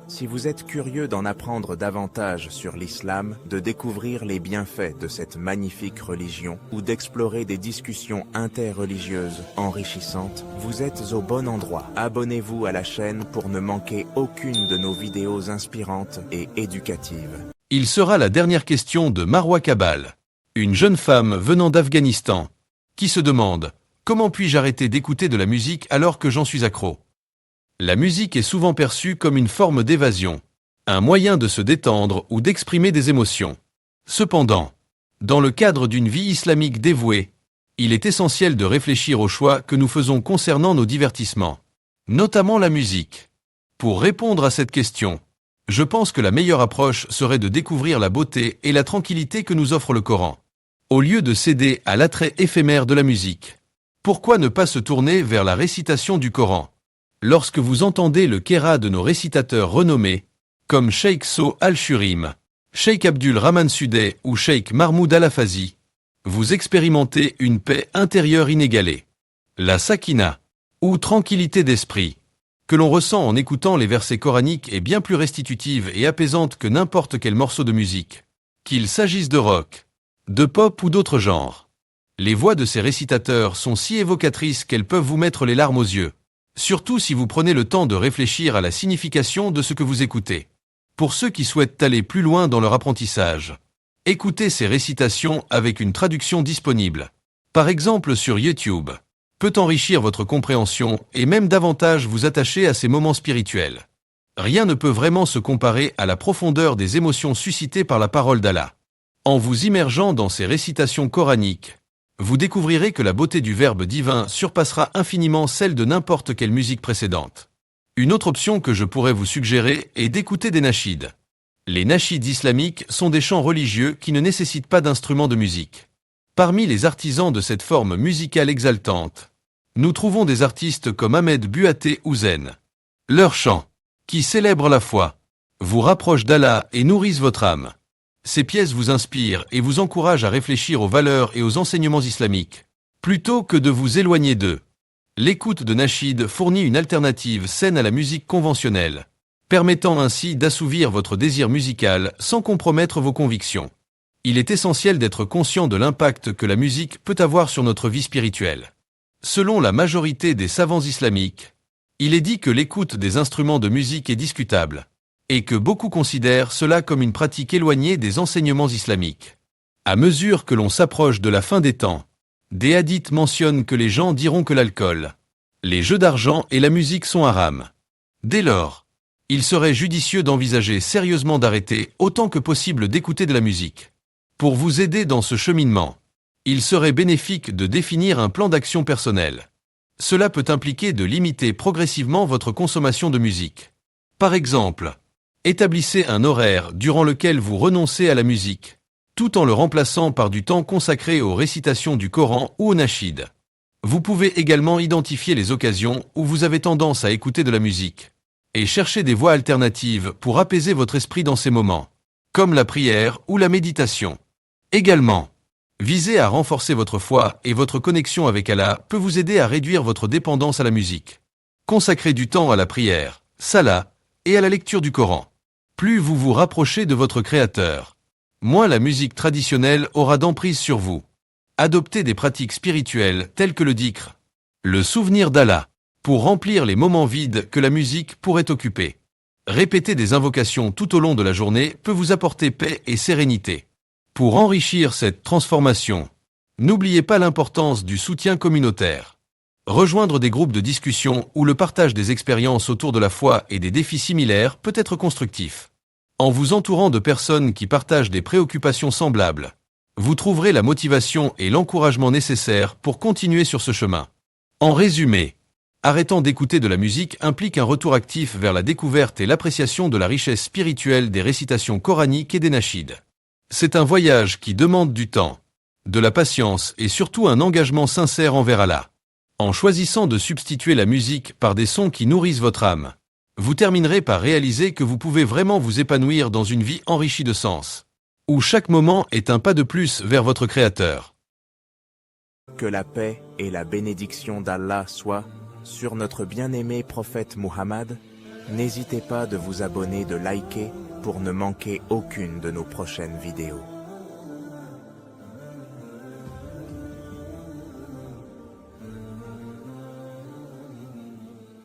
Si vous êtes curieux d'en apprendre davantage sur l'islam, de découvrir les bienfaits de cette magnifique religion ou d'explorer des discussions interreligieuses enrichissantes, vous êtes au bon endroit. Abonnez-vous à la chaîne pour ne manquer aucune de nos vidéos inspirantes et éducatives. Il sera la dernière question de Marwa Kabal, une jeune femme venant d'Afghanistan, qui se demande « Comment puis-je arrêter d'écouter de la musique alors que j'en suis accro ?» La musique est souvent perçue comme une forme d'évasion, un moyen de se détendre ou d'exprimer des émotions. Cependant, dans le cadre d'une vie islamique dévouée, il est essentiel de réfléchir aux choix que nous faisons concernant nos divertissements, notamment la musique. Pour répondre à cette question, je pense que la meilleure approche serait de découvrir la beauté et la tranquillité que nous offre le Coran, au lieu de céder à l'attrait éphémère de la musique. Pourquoi ne pas se tourner vers la récitation du Coran ? Lorsque vous entendez le kéra de nos récitateurs renommés, comme Cheikh So Al-Shurim, Cheikh Abdul Rahman Sudais ou Cheikh Mahmoud Al-Afazi, vous expérimentez une paix intérieure inégalée. La sakina, ou tranquillité d'esprit, que l'on ressent en écoutant les versets coraniques est bien plus restitutive et apaisante que n'importe quel morceau de musique, qu'il s'agisse de rock, de pop ou d'autres genres. Les voix de ces récitateurs sont si évocatrices qu'elles peuvent vous mettre les larmes aux yeux. Surtout si vous prenez le temps de réfléchir à la signification de ce que vous écoutez. Pour ceux qui souhaitent aller plus loin dans leur apprentissage, écoutez ces récitations avec une traduction disponible. Par exemple sur YouTube, peut enrichir votre compréhension et même davantage vous attacher à ces moments spirituels. Rien ne peut vraiment se comparer à la profondeur des émotions suscitées par la parole d'Allah. En vous immergeant dans ces récitations coraniques, vous découvrirez que la beauté du verbe divin surpassera infiniment celle de n'importe quelle musique précédente. Une autre option que je pourrais vous suggérer est d'écouter des nashids. Les nashids islamiques sont des chants religieux qui ne nécessitent pas d'instruments de musique. Parmi les artisans de cette forme musicale exaltante, nous trouvons des artistes comme Ahmed Buaté ou Zen. Leurs chants, qui célèbrent la foi, vous rapprochent d'Allah et nourrissent votre âme. Ces pièces vous inspirent et vous encouragent à réfléchir aux valeurs et aux enseignements islamiques, plutôt que de vous éloigner d'eux. L'écoute de nashids fournit une alternative saine à la musique conventionnelle, permettant ainsi d'assouvir votre désir musical sans compromettre vos convictions. Il est essentiel d'être conscient de l'impact que la musique peut avoir sur notre vie spirituelle. Selon la majorité des savants islamiques, il est dit que l'écoute des instruments de musique est discutable, et que beaucoup considèrent cela comme une pratique éloignée des enseignements islamiques. À mesure que l'on s'approche de la fin des temps, des hadiths mentionnent que les gens diront que l'alcool, les jeux d'argent et la musique sont haram. Dès lors, il serait judicieux d'envisager sérieusement d'arrêter autant que possible d'écouter de la musique. Pour vous aider dans ce cheminement, il serait bénéfique de définir un plan d'action personnel. Cela peut impliquer de limiter progressivement votre consommation de musique. Par exemple, établissez un horaire durant lequel vous renoncez à la musique, tout en le remplaçant par du temps consacré aux récitations du Coran ou aux nashids. Vous pouvez également identifier les occasions où vous avez tendance à écouter de la musique, et chercher des voies alternatives pour apaiser votre esprit dans ces moments, comme la prière ou la méditation. Également, viser à renforcer votre foi et votre connexion avec Allah peut vous aider à réduire votre dépendance à la musique. Consacrez du temps à la prière, salat, et à la lecture du Coran. Plus vous vous rapprochez de votre Créateur, moins la musique traditionnelle aura d'emprise sur vous. Adoptez des pratiques spirituelles telles que le dhikr, le souvenir d'Allah, pour remplir les moments vides que la musique pourrait occuper. Répéter des invocations tout au long de la journée peut vous apporter paix et sérénité. Pour enrichir cette transformation, n'oubliez pas l'importance du soutien communautaire. Rejoindre des groupes de discussion où le partage des expériences autour de la foi et des défis similaires peut être constructif. En vous entourant de personnes qui partagent des préoccupations semblables, vous trouverez la motivation et l'encouragement nécessaires pour continuer sur ce chemin. En résumé, arrêtant d'écouter de la musique implique un retour actif vers la découverte et l'appréciation de la richesse spirituelle des récitations coraniques et des nashids. C'est un voyage qui demande du temps, de la patience et surtout un engagement sincère envers Allah. En choisissant de substituer la musique par des sons qui nourrissent votre âme, vous terminerez par réaliser que vous pouvez vraiment vous épanouir dans une vie enrichie de sens, où chaque moment est un pas de plus vers votre Créateur. Que la paix et la bénédiction d'Allah soient sur notre bien-aimé prophète Muhammad, N'hésitez pas de vous abonner, de liker pour ne manquer aucune de nos prochaines vidéos.